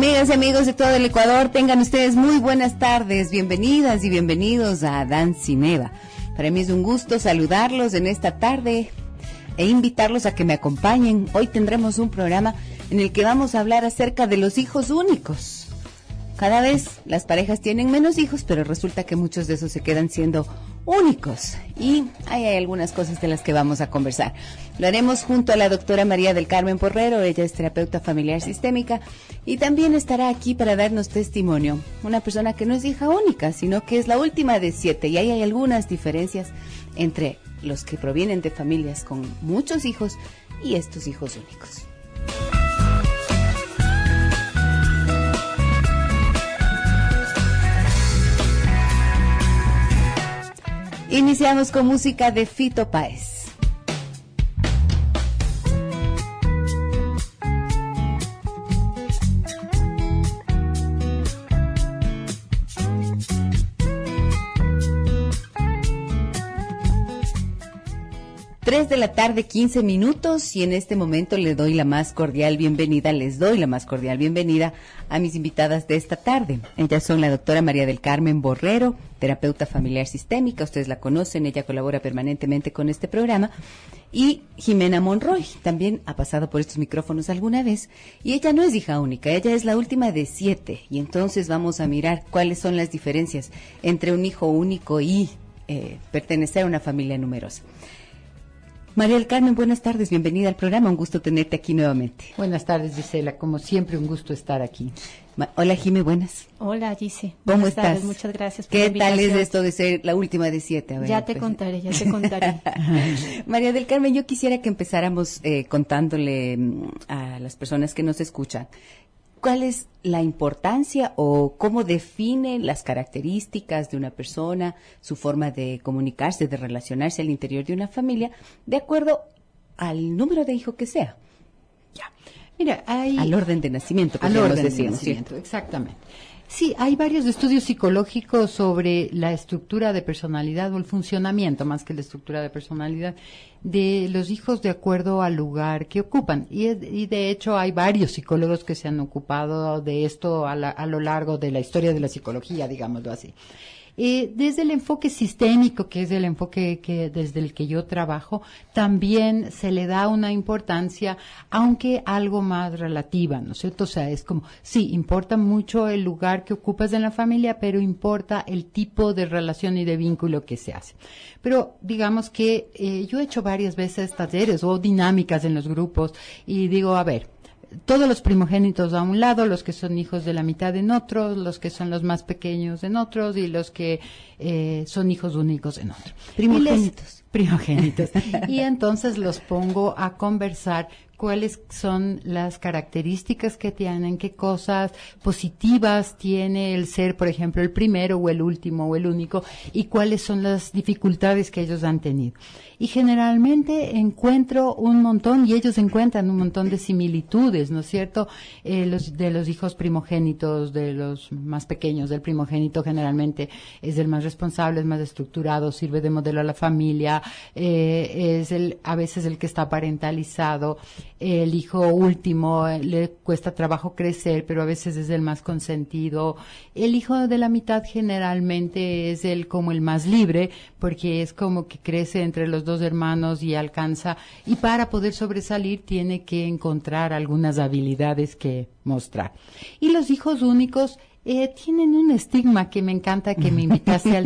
Amigas y amigos de todo el Ecuador, tengan ustedes muy buenas tardes, bienvenidas y bienvenidos a Dan Cineva. Para mí es un gusto saludarlos en esta tarde e invitarlos a que me acompañen. Hoy tendremos un programa en el que vamos a hablar acerca de los hijos únicos. Cada vez las parejas tienen menos hijos, pero resulta que muchos de esos se quedan siendo únicos. Y ahí hay algunas cosas de las que vamos a conversar. Lo haremos junto a la doctora María del Carmen Borrero, ella es terapeuta familiar sistémica, y también estará aquí para darnos testimonio. Una persona que no es hija única, sino que es la última de 7, y ahí hay algunas diferencias entre los que provienen de familias con muchos hijos y estos hijos únicos. Iniciamos con música de Fito Páez. 3 de la tarde, 15 minutos, y en este momento les doy la más cordial bienvenida a mis invitadas de esta tarde. Ellas son la doctora María del Carmen Borrero, terapeuta familiar sistémica, ustedes la conocen, ella colabora permanentemente con este programa, y Jimena Monroy, también ha pasado por estos micrófonos alguna vez, y ella no es hija única, ella es la última de 7, y entonces vamos a mirar cuáles son las diferencias entre un hijo único y pertenecer a una familia numerosa. María del Carmen, buenas tardes, bienvenida al programa, un gusto tenerte aquí nuevamente. Buenas tardes, Gisela, como siempre un gusto estar aquí. Hola, Jimé, buenas. Hola, Gise. ¿Cómo estás? Tardes, muchas gracias por la invitación. ¿Qué tal es esto de ser la última de 7? A ver, ya te contaré. María del Carmen, yo quisiera que empezáramos contándole a las personas que nos escuchan, ¿cuál es la importancia o cómo define las características de una persona, su forma de comunicarse, de relacionarse al interior de una familia, de acuerdo al número de hijos que sea? Ya. Mira, al orden de nacimiento, podríamos decir, ¿cierto? Exactamente. Sí, hay varios estudios psicológicos sobre la estructura de personalidad o el funcionamiento, más que la estructura de personalidad, de los hijos de acuerdo al lugar que ocupan. Y de hecho hay varios psicólogos que se han ocupado de esto a lo largo de la historia de la psicología, digámoslo así. Desde el enfoque sistémico, que es el enfoque desde el que yo trabajo, también se le da una importancia, aunque algo más relativa, ¿no es cierto? O sea, es como, sí, importa mucho el lugar que ocupas en la familia, pero importa el tipo de relación y de vínculo que se hace. Pero digamos que yo he hecho varias veces talleres o dinámicas en los grupos y digo, a ver, todos los primogénitos a un lado, los que son hijos de la mitad en otros, los que son los más pequeños en otros y los que son hijos únicos en otro. Primogénitos. Y entonces los pongo a conversar cuáles son las características que tienen, qué cosas positivas tiene el ser, por ejemplo, el primero o el último o el único, y cuáles son las dificultades que ellos han tenido. Y generalmente encuentro un montón, y ellos encuentran un montón de similitudes, ¿no es cierto? De los hijos primogénitos, de los más pequeños, del primogénito generalmente es el más responsable, es más estructurado, sirve de modelo a la familia, es a veces el que está parentalizado. El hijo último le cuesta trabajo crecer, pero a veces es el más consentido. El hijo de la mitad generalmente es como el más libre, porque es como que crece entre los dos hermanos y alcanza, y para poder sobresalir tiene que encontrar algunas habilidades que mostrar. Y los hijos únicos tienen un estigma que me encanta que me invitaste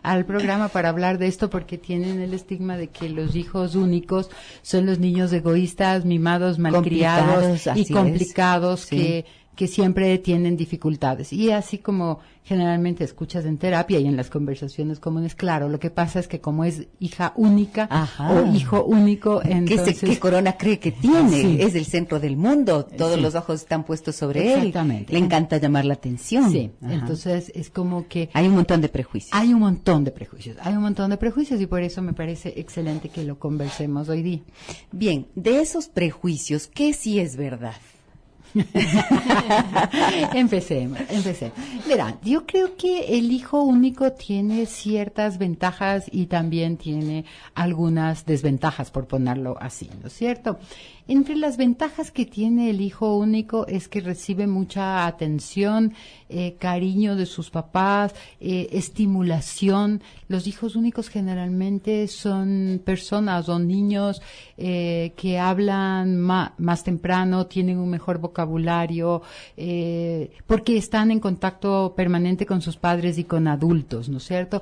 al programa para hablar de esto, porque tienen el estigma de que los hijos únicos son los niños egoístas, mimados, malcriados y complicados, que siempre tienen dificultades. Y así como generalmente escuchas en terapia y en las conversaciones comunes, claro, lo que pasa es que como es hija única o hijo único, entonces... ¿Qué corona cree que tiene? Sí. Es el centro del mundo, todos los ojos están puestos sobre él. Exactamente. Le encanta llamar la atención. Sí, entonces es como que... Hay un montón de prejuicios. Hay un montón de prejuicios y por eso me parece excelente que lo conversemos hoy día. Bien, de esos prejuicios, ¿qué sí es verdad? Empecemos. Verán, yo creo que el hijo único tiene ciertas ventajas y también tiene algunas desventajas, por ponerlo así, ¿no es cierto? Entre las ventajas que tiene el hijo único es que recibe mucha atención, cariño de sus papás, estimulación. Los hijos únicos generalmente son personas o niños que hablan más temprano, tienen un mejor vocabulario, porque están en contacto permanente con sus padres y con adultos, ¿no es cierto?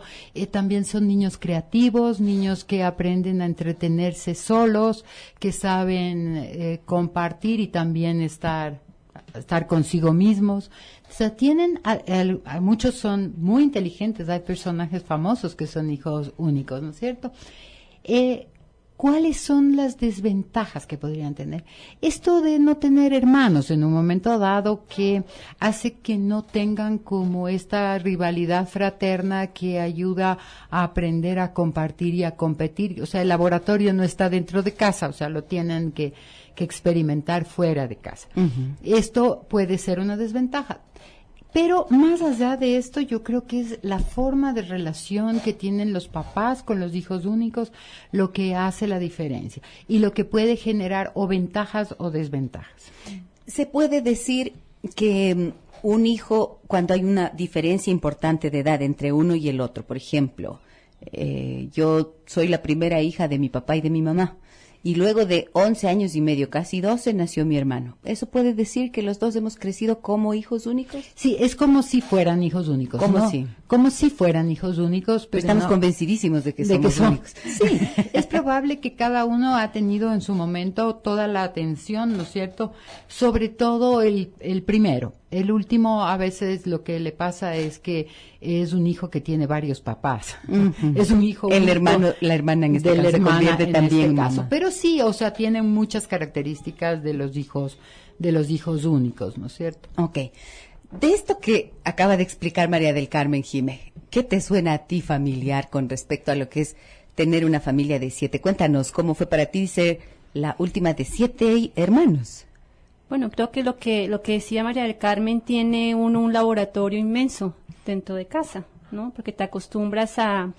También son niños creativos, niños que aprenden a entretenerse solos, que saben compartir y también estar consigo mismos. O sea, muchos son muy inteligentes, hay personajes famosos que son hijos únicos, ¿no es cierto? ¿Cuáles son las desventajas que podrían tener? Esto de no tener hermanos en un momento dado que hace que no tengan como esta rivalidad fraterna que ayuda a aprender a compartir y a competir. O sea, el laboratorio no está dentro de casa, o sea, lo tienen que experimentar fuera de casa. Uh-huh. Esto puede ser una desventaja. Pero más allá de esto, yo creo que es la forma de relación que tienen los papás con los hijos únicos lo que hace la diferencia y lo que puede generar o ventajas o desventajas. Se puede decir que un hijo, cuando hay una diferencia importante de edad entre uno y el otro, por ejemplo, yo soy la primera hija de mi papá y de mi mamá. Y luego de 11 años y medio, casi 12, nació mi hermano. ¿Eso puede decir que los dos hemos crecido como hijos únicos? Sí, es como si fueran hijos únicos. ¿Cómo si? Como si fueran hijos únicos. Pero estamos convencidísimos de que somos únicos. Sí, es probable que cada uno ha tenido en su momento toda la atención, ¿no es cierto? Sobre todo el primero. El último, a veces lo que le pasa es que es un hijo que tiene varios papás. Uh-huh. Es un hijo el único, hermano, la hermana en este caso se convierte también en caso. Pero sí, o sea, tienen muchas características de los hijos únicos, ¿no es cierto? Ok. De esto que acaba de explicar María del Carmen Jiménez, ¿qué te suena a ti familiar con respecto a lo que es tener una familia de 7? Cuéntanos, ¿cómo fue para ti ser la última de 7 hermanos? Bueno, creo que lo que decía María del Carmen tiene un laboratorio inmenso dentro de casa, ¿no? Porque te acostumbras a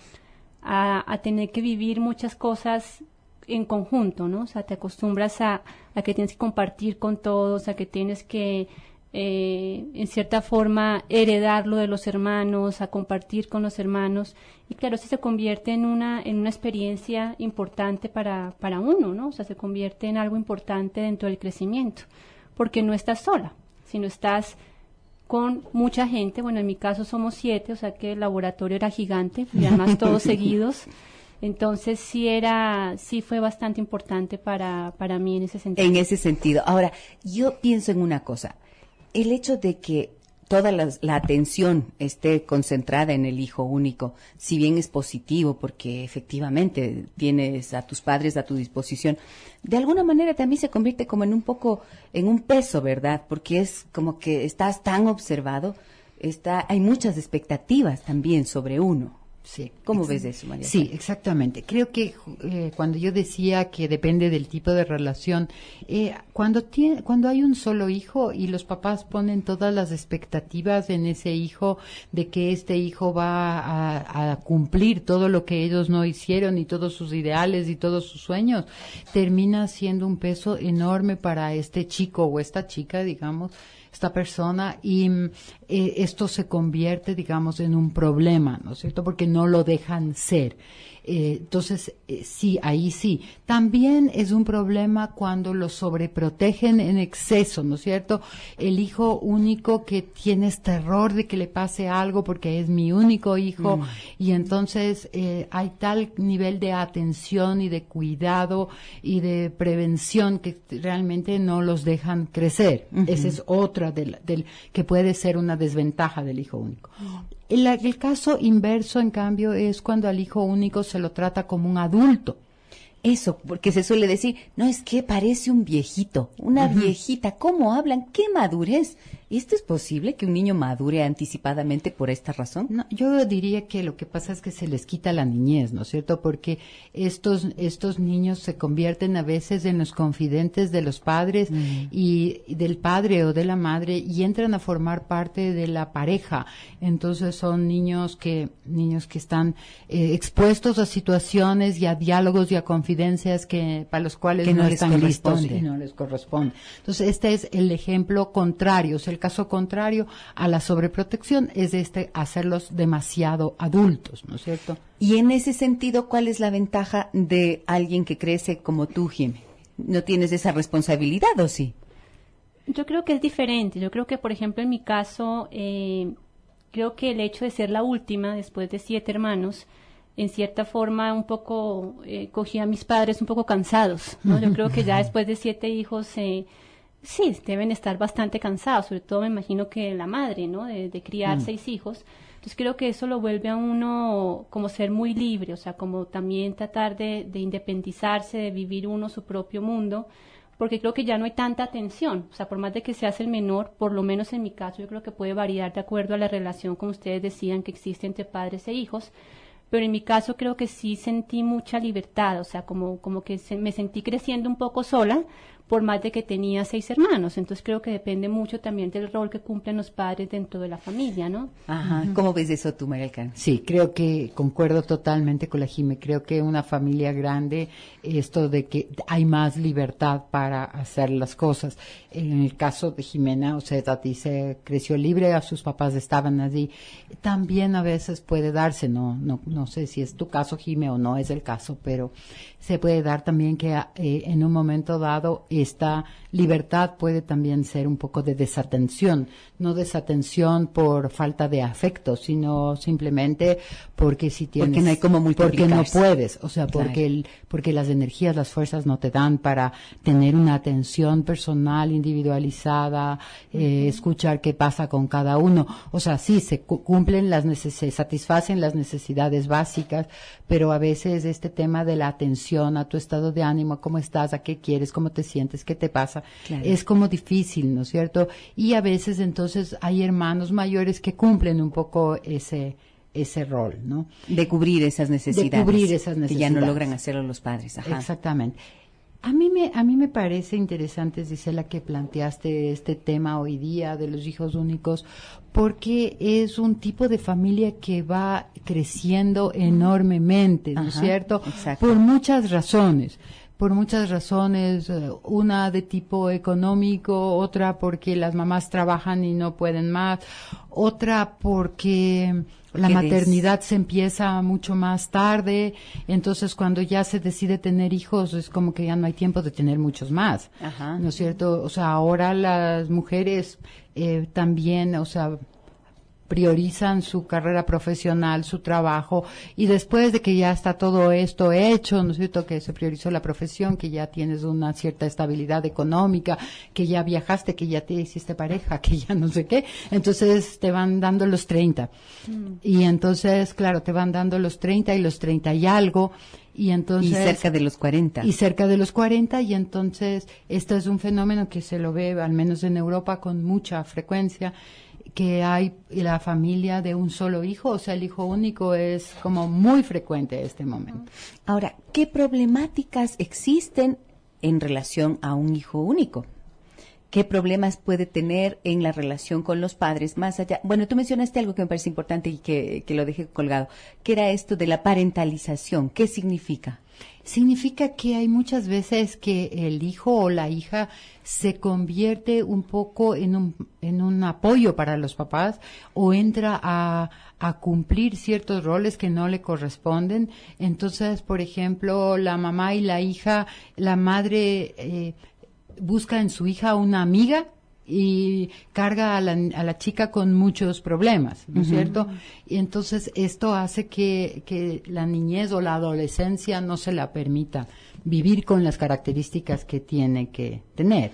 tener que vivir muchas cosas en conjunto, ¿no? O sea, te acostumbras a que tienes que compartir con todos, a que tienes que, en cierta forma, heredar lo de los hermanos, a compartir con los hermanos. Y claro, eso se convierte en una experiencia importante para uno, ¿no? O sea, se convierte en algo importante dentro del crecimiento. Porque no estás sola, sino estás con mucha gente. Bueno, en mi caso somos 7, o sea que el laboratorio era gigante, y además todos seguidos. Entonces sí fue bastante importante para mí en ese sentido. En ese sentido. Ahora, yo pienso en una cosa. El hecho de que toda la atención esté concentrada en el hijo único, si bien es positivo porque efectivamente tienes a tus padres a tu disposición, de alguna manera también se convierte como en un peso, ¿verdad? Porque es como que estás tan observado, hay muchas expectativas también sobre uno. Sí. ¿Cómo ves eso, María? Sí, exactamente. Creo que cuando yo decía que depende del tipo de relación, cuando hay un solo hijo y los papás ponen todas las expectativas en ese hijo de que este hijo va a cumplir todo lo que ellos no hicieron y todos sus ideales y todos sus sueños, termina siendo un peso enorme para este chico o esta chica, digamos, esta persona, y esto se convierte, digamos, en un problema, ¿no es cierto? Porque no lo dejan ser. Entonces, sí, ahí sí. También es un problema cuando lo sobreprotegen en exceso, ¿no es cierto? El hijo único que tienes terror de que le pase algo porque es mi único hijo, y entonces hay tal nivel de atención y de cuidado y de prevención que realmente no los dejan crecer. Uh-huh. Esa es otra que puede ser una desventaja del hijo único. El caso inverso, en cambio, es cuando al hijo único se lo trata como un adulto. eso, porque se suele decir, no, es que parece un viejito, una viejita, ¿cómo hablan? ¿Qué madurez? ¿Esto es posible que un niño madure anticipadamente por esta razón? No, yo diría que lo que pasa es que se les quita la niñez, ¿no es cierto? Porque estos niños se convierten a veces en los confidentes de los padres y del padre o de la madre y entran a formar parte de la pareja. Entonces son niños que están expuestos a situaciones y a diálogos y a confidencias que para los cuales no están listos y no les corresponde. Entonces este es el ejemplo contrario, o sea, el caso contrario a la sobreprotección es hacerlos demasiado adultos, ¿no es cierto? Y en ese sentido, ¿cuál es la ventaja de alguien que crece como tú, Jimé? ¿No tienes esa responsabilidad o sí? Yo creo que es diferente. Yo creo que, por ejemplo, en mi caso, creo que el hecho de ser la última, después de 7 hermanos, en cierta forma un poco cogí a mis padres un poco cansados, ¿no? Yo creo que ya después de 7 hijos, sí, deben estar bastante cansados, sobre todo me imagino que la madre, ¿no? De criar 6 hijos. Entonces creo que eso lo vuelve a uno como ser muy libre, o sea, como también tratar de independizarse, de vivir uno su propio mundo, porque creo que ya no hay tanta atención, o sea, por más de que seas el menor, por lo menos en mi caso, yo creo que puede variar de acuerdo a la relación, como ustedes decían, que existe entre padres e hijos, pero en mi caso creo que sí sentí mucha libertad, o sea, como que me sentí creciendo un poco sola, por más de que tenía 6 hermanos. Entonces creo que depende mucho también del rol que cumplen los padres dentro de la familia, ¿no? Ajá. ¿Cómo ves eso tú, María del Carmen? Sí, creo que concuerdo totalmente con la Jime. Creo que una familia grande, esto de que hay más libertad para hacer las cosas. En el caso de Jimena, o sea, Tati se creció libre, a sus papás estaban allí. También a veces puede darse, no sé si es tu caso, Jime, o no es el caso, pero se puede dar también que en un momento dado esta libertad puede también ser un poco de desatención, no desatención por falta de afecto, sino simplemente porque si tienes, porque no hay como porque no puedes, o sea, Claro. porque las energías, las fuerzas no te dan para tener una atención personal individualizada, escuchar qué pasa con cada uno, o sea, sí se cumplen se satisfacen las necesidades básicas, pero a veces este tema de la atención a tu estado de ánimo, cómo estás, a qué quieres, cómo te sientes, qué te pasa, Claro. es como difícil, ¿no es cierto? Y a veces entonces hay hermanos mayores que cumplen un poco ese rol, ¿no? De cubrir esas necesidades. De cubrir esas Que ya necesidades. no logran hacerlo los padres. Ajá. Exactamente. A mí me parece interesante, Gisela, que planteaste este tema hoy día de los hijos únicos, porque es un tipo de familia que va creciendo enormemente, ¿no es Ajá, cierto? exacto. Por muchas razones. Una de tipo económico, otra porque las mamás trabajan y no pueden más, otra porque la maternidad se empieza mucho más tarde, entonces cuando ya se decide tener hijos es como que ya no hay tiempo de tener muchos más, Ajá. ¿no es cierto? O sea, ahora las mujeres también, o sea, priorizan su carrera profesional, su trabajo, y después de que ya está todo esto hecho, ¿no es cierto?, que se priorizó la profesión, que ya tienes una cierta estabilidad económica, que ya viajaste, que ya te hiciste pareja, que ya no sé qué, entonces te van dando los 30. Y entonces, claro, te van dando los 30 y los 30 y algo, y entonces... Y cerca de los 40. Y cerca de los 40, y entonces esto es un fenómeno que se lo ve, al menos en Europa, con mucha frecuencia, que hay la familia de un solo hijo, o sea, el hijo único es como muy frecuente en este momento. Ahora, ¿qué problemáticas existen en relación a un hijo único? ¿Qué problemas puede tener en la relación con los padres más allá? Bueno, tú mencionaste algo que me parece importante y que lo dejé colgado, que era esto de la parentalización. ¿Qué significa? Significa que hay muchas veces que el hijo o la hija se convierte un poco en un apoyo para los papás o entra a cumplir ciertos roles que no le corresponden. Entonces, por ejemplo, la mamá y la hija, la madre busca en su hija una amiga y carga a la chica con muchos problemas, ¿no es cierto? Y entonces esto hace que la niñez o la adolescencia no se la permita vivir con las características que tiene que tener.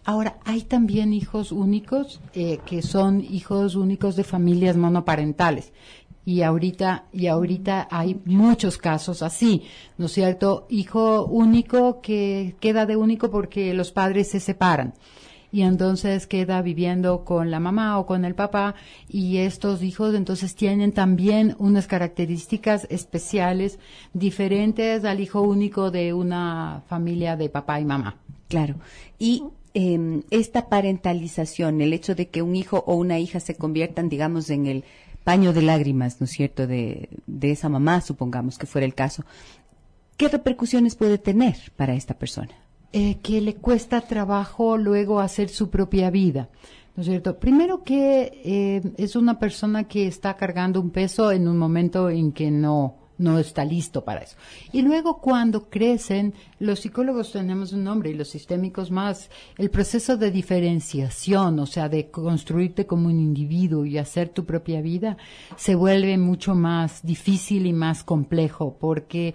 Ahora, hay también hijos únicos, que son hijos únicos de familias monoparentales. Y ahorita hay muchos casos así, ¿no es cierto? Hijo único que queda de único porque los padres se separan. Y entonces queda viviendo con la mamá o con el papá, y estos hijos entonces tienen también unas características especiales diferentes al hijo único de una familia de papá y mamá. Claro. Y esta parentalización, el hecho de que un hijo o una hija se conviertan, digamos, en el paño de lágrimas, ¿no es cierto?, de esa mamá, supongamos que fuera el caso, ¿qué repercusiones puede tener para esta persona? Que le cuesta trabajo luego hacer su propia vida, ¿no es cierto? Primero que es una persona que está cargando un peso en un momento en que no está listo para eso. Y luego cuando crecen, los psicólogos tenemos un nombre y los sistémicos más, el proceso de diferenciación, o sea, de construirte como un individuo y hacer tu propia vida, se vuelve mucho más difícil y más complejo, porque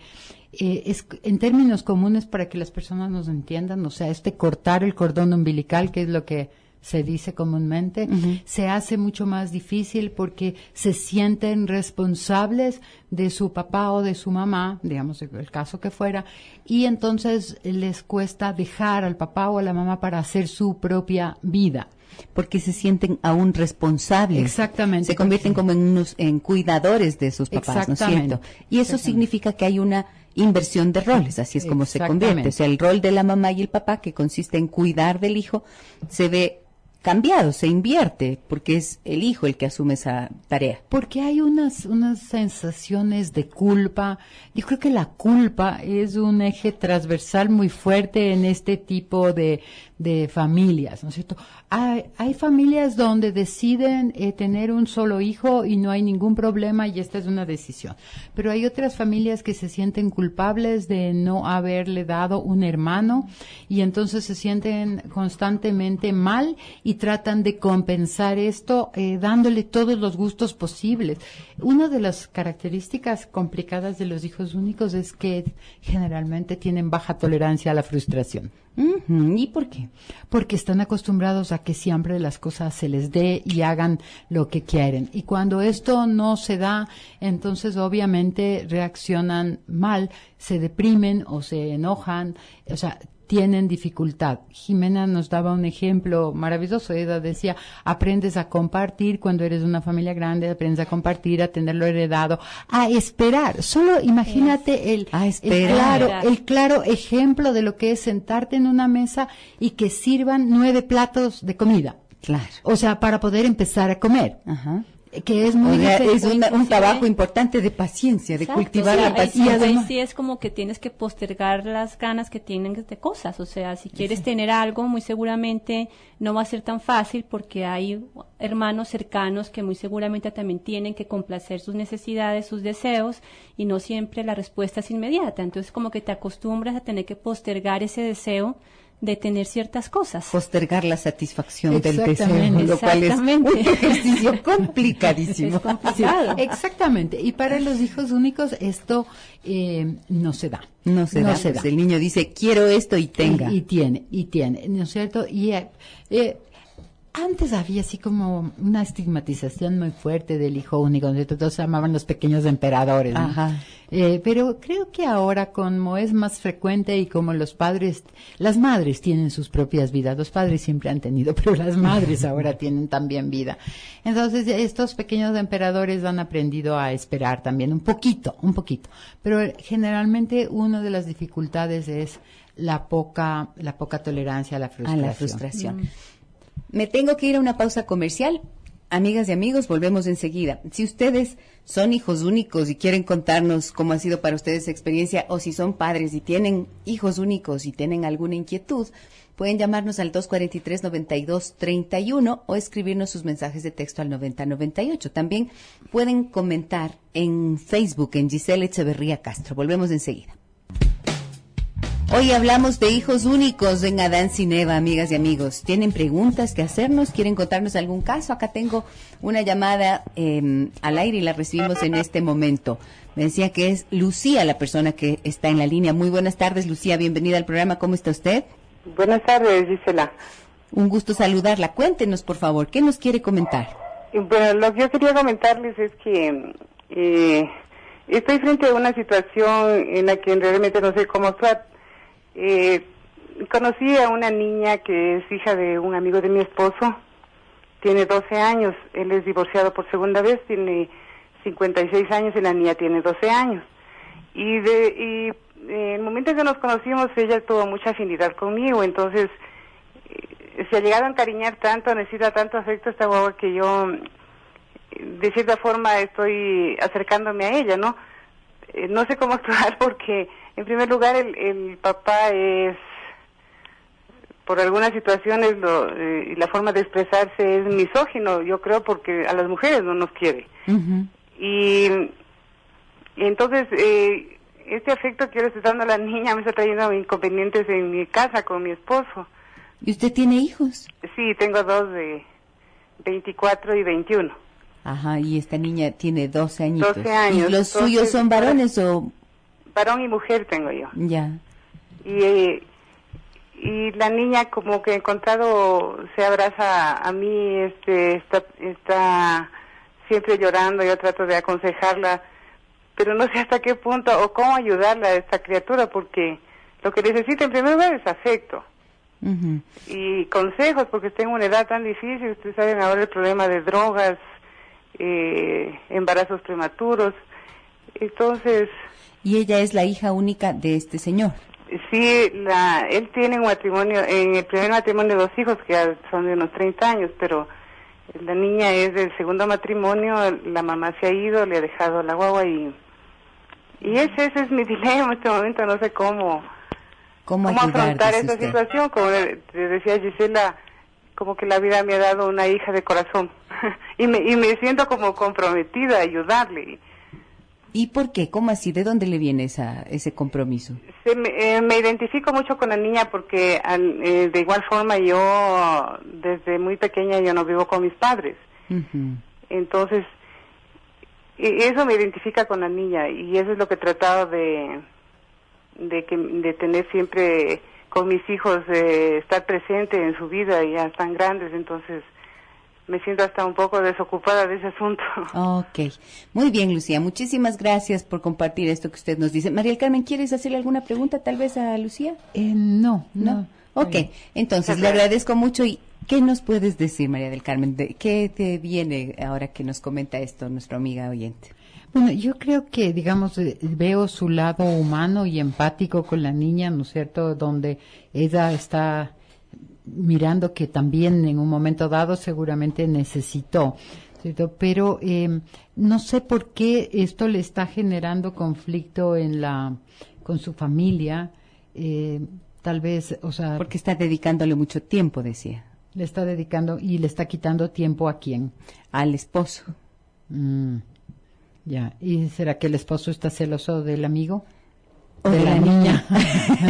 es en términos comunes para que las personas nos entiendan, o sea, cortar el cordón umbilical, que es lo que se dice comúnmente, se hace mucho más difícil porque se sienten responsables de su papá o de su mamá, digamos el caso que fuera, y entonces les cuesta dejar al papá o a la mamá para hacer su propia vida. Porque se sienten aún responsables. Exactamente. Se convierten como en cuidadores de sus papás, ¿no es cierto? Y eso significa que hay una inversión de roles, así es como se convierte. O sea, el rol de la mamá y el papá, que consiste en cuidar del hijo, se ve cambiado, se invierte, porque es el hijo el que asume esa tarea. Porque hay unas sensaciones de culpa. Yo creo que la culpa es un eje transversal muy fuerte en este tipo de familias, ¿no es cierto? Hay familias donde deciden tener un solo hijo y no hay ningún problema y esta es una decisión. Pero hay otras familias que se sienten culpables de no haberle dado un hermano y entonces se sienten constantemente mal y tratan de compensar esto dándole todos los gustos posibles. Una de las características complicadas de los hijos únicos es que generalmente tienen baja tolerancia a la frustración. ¿Y por qué? Porque están acostumbrados a que siempre las cosas se les dé y hagan lo que quieren. Y cuando esto no se da, entonces obviamente reaccionan mal, se deprimen o se enojan, o sea, tienen dificultad. Jimena nos daba un ejemplo maravilloso. Ella decía, aprendes a compartir cuando eres una familia grande, aprendes a compartir, a tenerlo heredado, a esperar. Solo imagínate el claro ejemplo de lo que es sentarte en una mesa y que sirvan 9 platos de comida. Claro. O sea, para poder empezar a comer. Ajá. Que es muy es un trabajo importante de paciencia, de cultivar la paciencia. Ahí sí es como que tienes que postergar las ganas que tienen de cosas, o sea, si quieres tener algo, muy seguramente no va a ser tan fácil porque hay hermanos cercanos que muy seguramente también tienen que complacer sus necesidades, sus deseos, y no siempre la respuesta es inmediata, entonces como que te acostumbras a tener que postergar ese deseo de tener ciertas cosas. Postergar la satisfacción del deseo, lo cual es un ejercicio complicadísimo. Es complicado. Exactamente. Y para los hijos únicos esto no se da. No se da. El niño dice, quiero esto y tenga. Y tiene, ¿no es cierto? Y antes había así como una estigmatización muy fuerte del hijo único, donde todos se llamaban los pequeños emperadores, ¿no? Ajá. Pero creo que ahora, como es más frecuente y como las madres tienen sus propias vidas, los padres siempre han tenido, pero las madres ahora tienen también vida. Entonces, estos pequeños emperadores han aprendido a esperar también un poquito, pero generalmente una de las dificultades es la poca tolerancia a la frustración. Me tengo que ir a una pausa comercial. Amigas y amigos, volvemos enseguida. Si ustedes son hijos únicos y quieren contarnos cómo ha sido para ustedes su experiencia, o si son padres y tienen hijos únicos y tienen alguna inquietud, pueden llamarnos al 243-9231 o escribirnos sus mensajes de texto al 9098. También pueden comentar en Facebook, en Giselle Echeverría Castro. Volvemos enseguida. Hoy hablamos de hijos únicos en Adán Cineva, amigas y amigos. ¿Tienen preguntas que hacernos? ¿Quieren contarnos algún caso? Acá tengo una llamada al aire y la recibimos en este momento. Me decía que es Lucía la persona que está en la línea. Muy buenas tardes, Lucía. Bienvenida al programa. ¿Cómo está usted? Buenas tardes, Gisela. Un gusto saludarla. Cuéntenos, por favor, ¿qué nos quiere comentar? Bueno, lo que yo quería comentarles es que Estoy frente a una situación en la que realmente no sé cómo actuar. Conocí a una niña que es hija de un amigo de mi esposo, tiene 12 años, él es divorciado por segunda vez, tiene 56 años y la niña tiene 12 años. Y en el momento en que nos conocimos, ella tuvo mucha afinidad conmigo, entonces se ha llegado a encariñar tanto, necesita tanto afecto esta guagua que yo, de cierta forma, estoy acercándome a ella, ¿no? No sé cómo actuar porque, en primer lugar, el papá es, por algunas situaciones, la forma de expresarse es misógino, yo creo, porque a las mujeres no nos quiere. Ujú. Y entonces, este afecto que yo le estoy dando a la niña me está trayendo inconvenientes en mi casa con mi esposo. ¿Y usted tiene hijos? Sí, tengo 2 de 24 y 21. Ajá, y esta niña tiene 12 añitos. 12 años. ¿Y los Entonces, suyos son varones o...? Varón y mujer tengo yo. Ya. Y la niña como que encontrado se abraza a mí, está siempre llorando, yo trato de aconsejarla, pero no sé hasta qué punto o cómo ayudarla a esta criatura, porque lo que necesita en primer lugar es afecto. Ujú. Y consejos, porque tengo una edad tan difícil, ustedes saben ahora el problema de drogas, embarazos prematuros, entonces... ¿Y ella es la hija única de este señor? Sí, él tiene un matrimonio, en el primer matrimonio 2 hijos que ya son de unos 30 años, pero la niña es del segundo matrimonio, la mamá se ha ido, le ha dejado la guagua y ese es mi dilema en este momento, no sé cómo ayudar, afrontar dice esa usted? situación. Como te decía Gisela, como que la vida me ha dado una hija de corazón y me siento como comprometida a ayudarle. ¿Y por qué? ¿Cómo así? ¿De dónde le viene ese compromiso? Me identifico mucho con la niña porque de igual forma yo desde muy pequeña yo no vivo con mis padres. Ujú. Entonces eso me identifica con la niña y eso es lo que he tratado de tener siempre con mis hijos, de estar presente en su vida, y ya están grandes, entonces me siento hasta un poco desocupada de ese asunto. Ok. Muy bien, Lucía. Muchísimas gracias por compartir esto que usted nos dice. María del Carmen, ¿quieres hacerle alguna pregunta tal vez a Lucía? No. Ok. Entonces, le agradezco mucho. ¿Y qué nos puedes decir, María del Carmen? ¿Qué te viene ahora que nos comenta esto nuestra amiga oyente? Bueno, yo creo que, digamos, veo su lado humano y empático con la niña, ¿no es cierto?, donde ella está mirando que también en un momento dado seguramente necesitó, ¿cierto? Pero no sé por qué esto le está generando conflicto con su familia, tal vez, o sea... Porque está dedicándole mucho tiempo, decía. Le está dedicando y le está quitando tiempo ¿a quién? Al esposo. Ya, ¿y será que el esposo está celoso del amigo? O de la niña.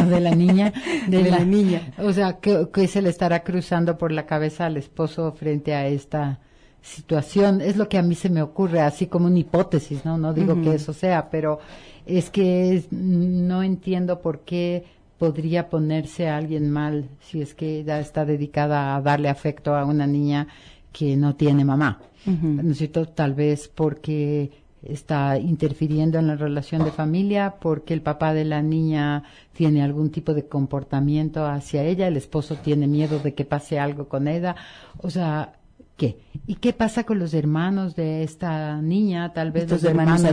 De la niña. De la niña. O sea, ¿qué se le estará cruzando por la cabeza al esposo frente a esta situación? Es lo que a mí se me ocurre, así como una hipótesis, ¿no? No digo que eso sea, pero es que no entiendo por qué podría ponerse a alguien mal si es que ella está dedicada a darle afecto a una niña que no tiene mamá. ¿No es cierto? Tal vez porque está interfiriendo en la relación de familia, porque el papá de la niña tiene algún tipo de comportamiento hacia ella, el esposo tiene miedo de que pase algo con ella, o sea, ¿qué? ¿Y qué pasa con los hermanos de esta niña? Tal vez estos los hermanos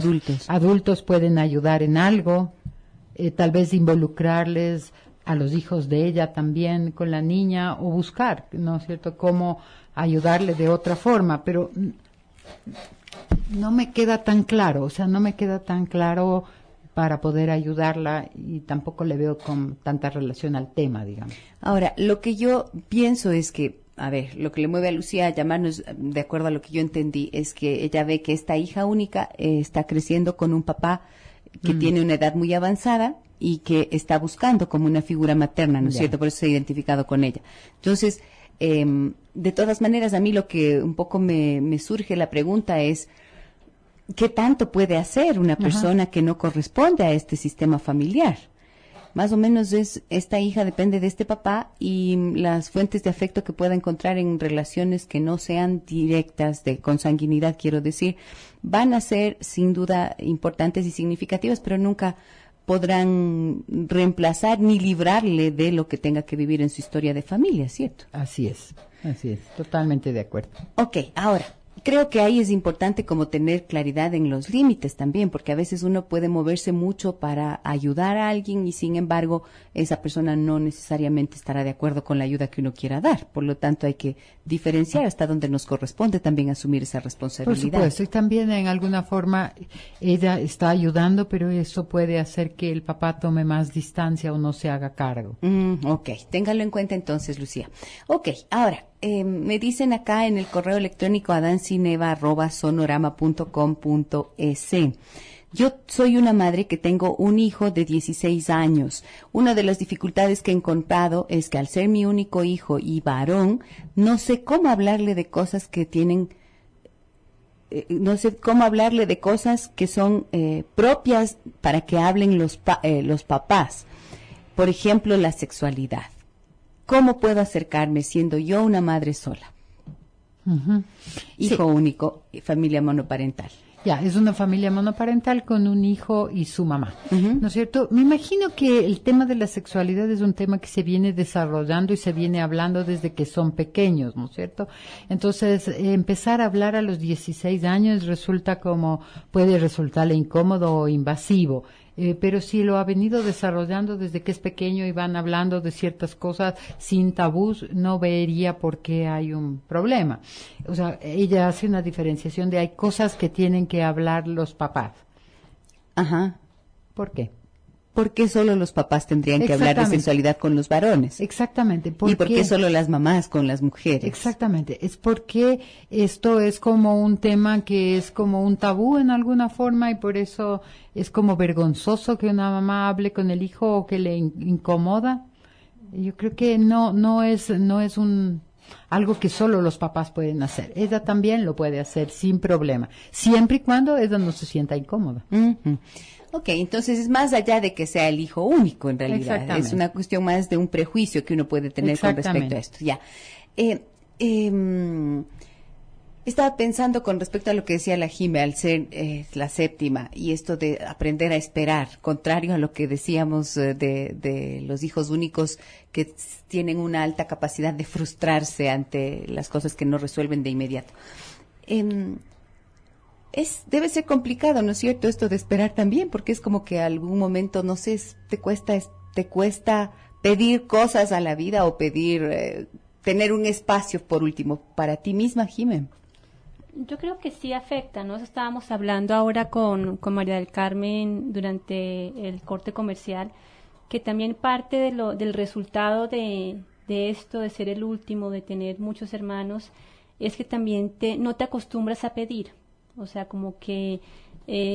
adultos pueden ayudar en algo, tal vez involucrarles a los hijos de ella también con la niña, o buscar, ¿no es cierto?, cómo ayudarle de otra forma, pero no me queda tan claro, o sea, no me queda tan claro para poder ayudarla y tampoco le veo con tanta relación al tema, digamos. Ahora, lo que yo pienso es que, a ver, lo que le mueve a Lucía a llamarnos, de acuerdo a lo que yo entendí, es que ella ve que esta hija única está creciendo con un papá que tiene una edad muy avanzada y que está buscando como una figura materna, ¿no es cierto? Por eso se ha identificado con ella. Entonces, de todas maneras, a mí lo que un poco me surge la pregunta es, ¿qué tanto puede hacer una persona que no corresponde a este sistema familiar? más o menos esta hija depende de este papá y las fuentes de afecto que pueda encontrar en relaciones que no sean directas de consanguinidad, quiero decir, van a ser sin duda importantes y significativas, pero nunca podrán reemplazar ni librarle de lo que tenga que vivir en su historia de familia, ¿cierto? Así es, totalmente de acuerdo. Ok, ahora, creo que ahí es importante como tener claridad en los límites también, porque a veces uno puede moverse mucho para ayudar a alguien y sin embargo esa persona no necesariamente estará de acuerdo con la ayuda que uno quiera dar. Por lo tanto hay que diferenciar hasta donde nos corresponde también asumir esa responsabilidad. Por supuesto, y también en alguna forma ella está ayudando, pero eso puede hacer que el papá tome más distancia o no se haga cargo. Ok, téngalo en cuenta entonces, Lucía. Ok, ahora, me dicen acá en el correo electrónico adancineva@sonorama.com.es. Yo soy una madre que tengo un hijo de 16 años. Una de las dificultades que he encontrado es que al ser mi único hijo y varón, no sé cómo hablarle de cosas que tienen, no sé cómo hablarle de cosas que son propias para que hablen los papás. Por ejemplo, la sexualidad. ¿Cómo puedo acercarme siendo yo una madre sola? Hijo único, familia monoparental. Ya, es una familia monoparental con un hijo y su mamá, ¿no es cierto? Me imagino que el tema de la sexualidad es un tema que se viene desarrollando y se viene hablando desde que son pequeños, ¿no es cierto? Entonces, empezar a hablar a los 16 años puede resultarle incómodo o invasivo. Pero si lo ha venido desarrollando desde que es pequeño y van hablando de ciertas cosas sin tabús, no vería por qué hay un problema. O sea, ella hace una diferenciación de hay cosas que tienen que hablar los papás. Ajá. ¿Por qué? ¿Por qué solo los papás tendrían que hablar de sexualidad con los varones? Exactamente. ¿Y por qué solo las mamás con las mujeres? Exactamente. Es porque esto es como un tema que es como un tabú en alguna forma y por eso es como vergonzoso que una mamá hable con el hijo o que le incomoda. Yo creo que no es algo que solo los papás pueden hacer. Ella también lo puede hacer sin problema, siempre y cuando ella no se sienta incómoda. Ok, entonces es más allá de que sea el hijo único en realidad. Es una cuestión más de un prejuicio que uno puede tener con respecto a esto. Ya. Estaba pensando con respecto a lo que decía la Jime al ser la séptima y esto de aprender a esperar, contrario a lo que decíamos de los hijos únicos que tienen una alta capacidad de frustrarse ante las cosas que no resuelven de inmediato. Debe ser complicado, ¿no es cierto?, esto de esperar también, porque es como que algún momento, no sé, te cuesta pedir cosas a la vida o pedir, tener un espacio por último para ti misma, Jimé. Yo creo que sí afecta, ¿no? Eso estábamos hablando ahora con María del Carmen durante el corte comercial, que también parte del resultado de esto, de ser el último, de tener muchos hermanos, es que también no te acostumbras a pedir. O sea, como que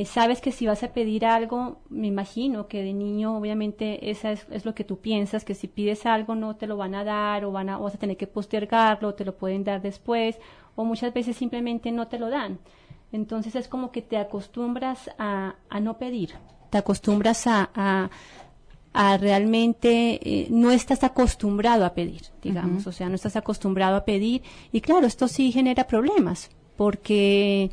sabes que si vas a pedir algo, me imagino que de niño obviamente esa es lo que tú piensas, que si pides algo no te lo van a dar o vas a tener que postergarlo, te lo pueden dar después o muchas veces simplemente no te lo dan. Entonces es como que te acostumbras a no pedir, te acostumbras a realmente no estás acostumbrado a pedir, digamos, o sea, no estás acostumbrado a pedir y claro, esto sí genera problemas porque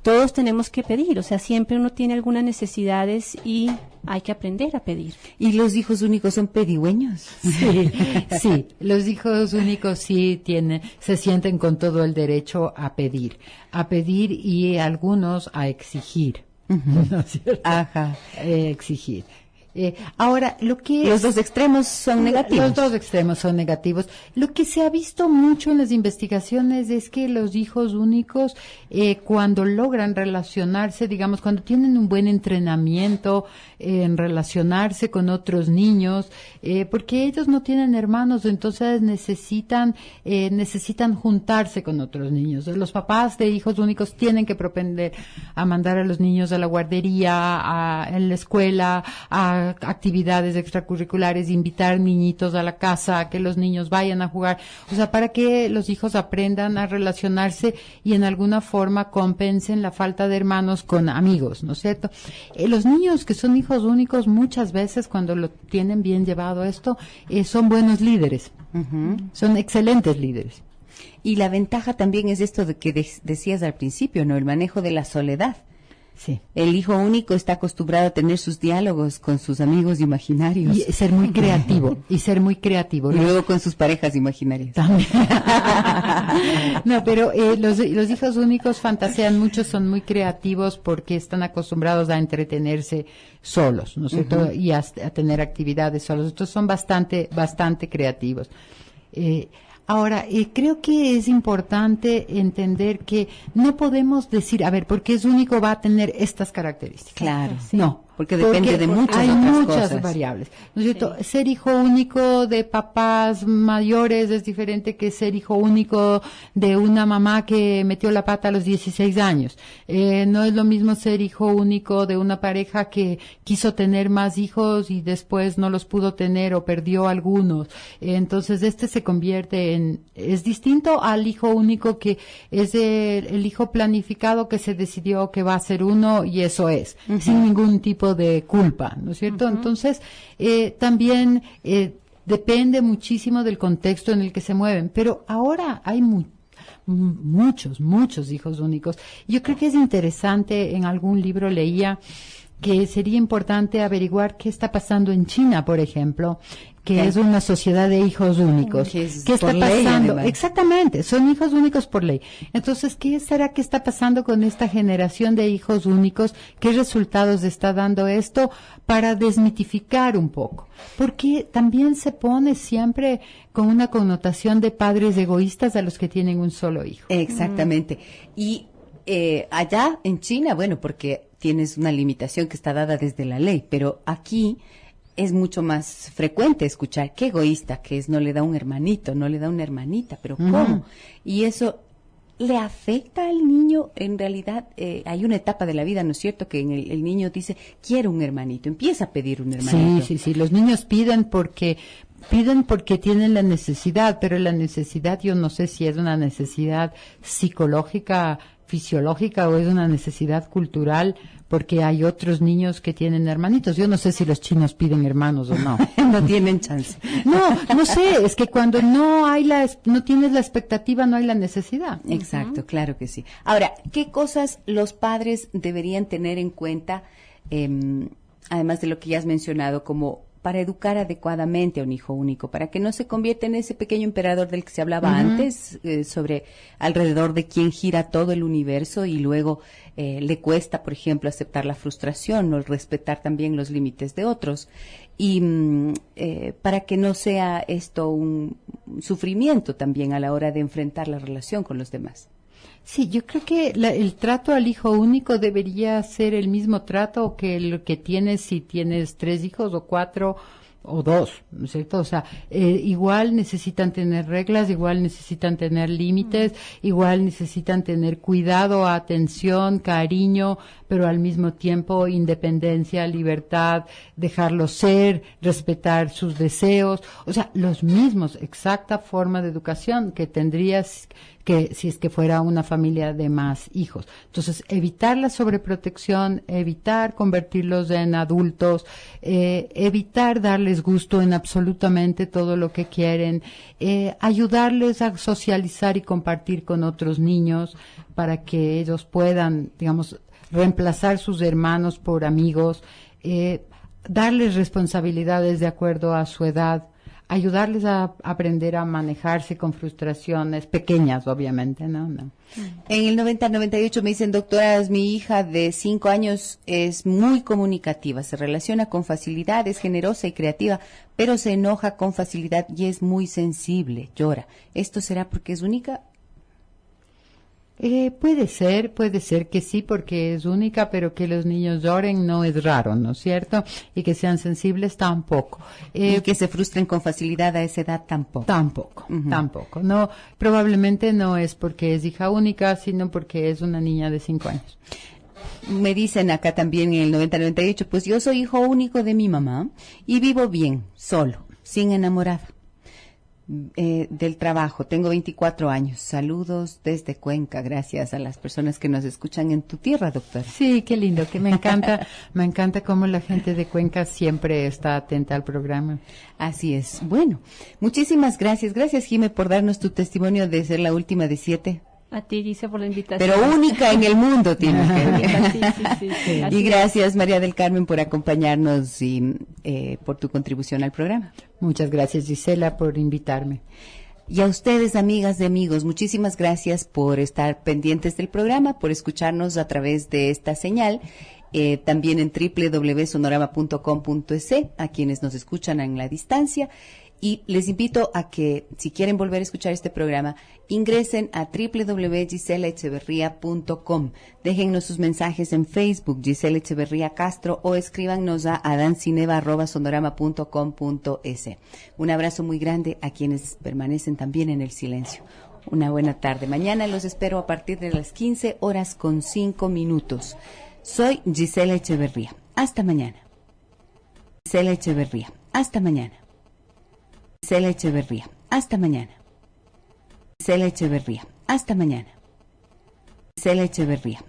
todos tenemos que pedir, o sea, siempre uno tiene algunas necesidades y hay que aprender a pedir. ¿Y los hijos únicos son pedigüeños? Sí, los hijos únicos sí se sienten con todo el derecho a pedir y algunos a exigir, ¿no es cierto? Ajá. Exigir. Ahora, los dos extremos son negativos. Los dos extremos son negativos. Lo que se ha visto mucho en las investigaciones es que los hijos únicos, cuando logran relacionarse, digamos, cuando tienen un buen entrenamiento en relacionarse con otros niños, porque ellos no tienen hermanos, entonces necesitan juntarse con otros niños. Los papás de hijos únicos tienen que propender a mandar a los niños a la guardería, en la escuela, a actividades extracurriculares, invitar niñitos a la casa, a que los niños vayan a jugar, o sea, para que los hijos aprendan a relacionarse y en alguna forma compensen la falta de hermanos con amigos, ¿no es cierto? Los niños que son hijos únicos muchas veces cuando lo tienen bien llevado esto, son buenos líderes, son excelentes líderes. Y la ventaja también es esto de que decías al principio, ¿no? El manejo de la soledad. Sí. El hijo único está acostumbrado a tener sus diálogos con sus amigos imaginarios. Y ser muy creativo, Y luego con sus parejas imaginarias. También. No, pero los hijos únicos fantasean mucho, son muy creativos porque están acostumbrados a entretenerse solos, ¿no es cierto? Y a tener actividades solos. Entonces son bastante creativos. Ahora, creo que es importante entender que no podemos decir, a ver, porque es único va a tener estas características. Claro. Sí. No. Porque depende de muchas hay otras muchas cosas. variables, ¿no es cierto? Sí. Ser hijo único de papás mayores es diferente que ser hijo único de una mamá que metió la pata a los 16 años. No es lo mismo ser hijo único de una pareja que quiso tener más hijos y después no los pudo tener o perdió algunos. Entonces se convierte es distinto al hijo único que es el hijo planificado que se decidió que va a ser uno y eso es, sin ningún tipo de culpa, ¿no es cierto? Entonces, también depende muchísimo del contexto en el que se mueven, pero ahora hay muchos hijos únicos. Yo creo que es interesante, en algún libro leía que sería importante averiguar qué está pasando en China, por ejemplo, que es una sociedad de hijos únicos. ¿Qué está pasando? Ley, exactamente, son hijos únicos por ley. Entonces, ¿qué será que está pasando con esta generación de hijos únicos? ¿Qué resultados está dando esto? Para desmitificar un poco. Porque también se pone siempre con una connotación de padres egoístas a los que tienen un solo hijo. Exactamente. Y allá en China, bueno, porque tienes una limitación que está dada desde la ley, pero aquí es mucho más frecuente escuchar qué egoísta que es, no le da un hermanito, no le da una hermanita, pero ¿cómo? Y eso le afecta al niño. En realidad hay una etapa de la vida, ¿no es cierto?, que el niño dice, quiero un hermanito, empieza a pedir un hermanito. Sí, los niños piden porque tienen la necesidad, pero la necesidad yo no sé si es una necesidad psicológica, fisiológica o es una necesidad cultural, porque hay otros niños que tienen hermanitos. Yo no sé si los chinos piden hermanos o no. No tienen chance. No sé, es que cuando no tienes la expectativa, no hay la necesidad. Exacto, claro que sí. Ahora, ¿qué cosas los padres deberían tener en cuenta, además de lo que ya has mencionado, como para educar adecuadamente a un hijo único, para que no se convierta en ese pequeño emperador del que se hablaba antes, sobre alrededor de quien gira todo el universo y luego le cuesta, por ejemplo, aceptar la frustración o respetar también los límites de otros, y para que no sea esto un sufrimiento también a la hora de enfrentar la relación con los demás. Sí, yo creo que el trato al hijo único debería ser el mismo trato que el que tienes si tienes 3 hijos o 4 o 2, ¿no es cierto? O sea, igual necesitan tener reglas, igual necesitan tener límites, igual necesitan tener cuidado, atención, cariño, pero al mismo tiempo independencia, libertad, dejarlos ser, respetar sus deseos, o sea, los mismos, exacta forma de educación que tendrías que si es que fuera una familia de más hijos. Entonces, evitar la sobreprotección, evitar convertirlos en adultos, evitar darles gusto en absolutamente todo lo que quieren, ayudarles a socializar y compartir con otros niños para que ellos puedan, digamos, reemplazar sus hermanos por amigos, darles responsabilidades de acuerdo a su edad, ayudarles a aprender a manejarse con frustraciones pequeñas, obviamente, ¿no? En el 90-98 me dicen, doctoras, mi hija de 5 años es muy comunicativa, se relaciona con facilidad, es generosa y creativa, pero se enoja con facilidad y es muy sensible, llora. ¿Esto será porque es única? Puede ser que sí, porque es única, pero que los niños lloren no es raro, ¿no es cierto? Y que sean sensibles tampoco. Y que se frustren con facilidad a esa edad tampoco. Tampoco. No, probablemente no es porque es hija única, sino porque es una niña de 5 años. Me dicen acá también en el 9098, pues yo soy hijo único de mi mamá y vivo bien, solo, sin enamorada. Del trabajo, tengo 24 años. Saludos desde Cuenca, gracias a las personas que nos escuchan en tu tierra, doctora. Sí, qué lindo, que me encanta cómo la gente de Cuenca siempre está atenta al programa. Así es. Bueno, muchísimas gracias. Gracias, Jime, por darnos tu testimonio de ser la última de 7. A ti, Gise, por la invitación. Pero única en el mundo, tiene que ver. Sí. Y gracias, María del Carmen, por acompañarnos y por tu contribución al programa. Muchas gracias, Gisela, por invitarme. Y a ustedes, amigas y amigos, muchísimas gracias por estar pendientes del programa, por escucharnos a través de esta señal. También en www.sonorama.com.es, a quienes nos escuchan en la distancia. Y les invito a que, si quieren volver a escuchar este programa, ingresen a www.giselaecheverria.com. Déjennos sus mensajes en Facebook, Gisela Echeverría Castro, o escríbanos a adancineva@sonorama.com.es. Un abrazo muy grande a quienes permanecen también en el silencio. Una buena tarde. Mañana los espero a partir de las 15:05. Soy Gisela Echeverría. Hasta mañana. Gisela Echeverría. Hasta mañana. Gisela Echeverría. Hasta mañana. Gisela Echeverría. Hasta mañana. Gisela Echeverría.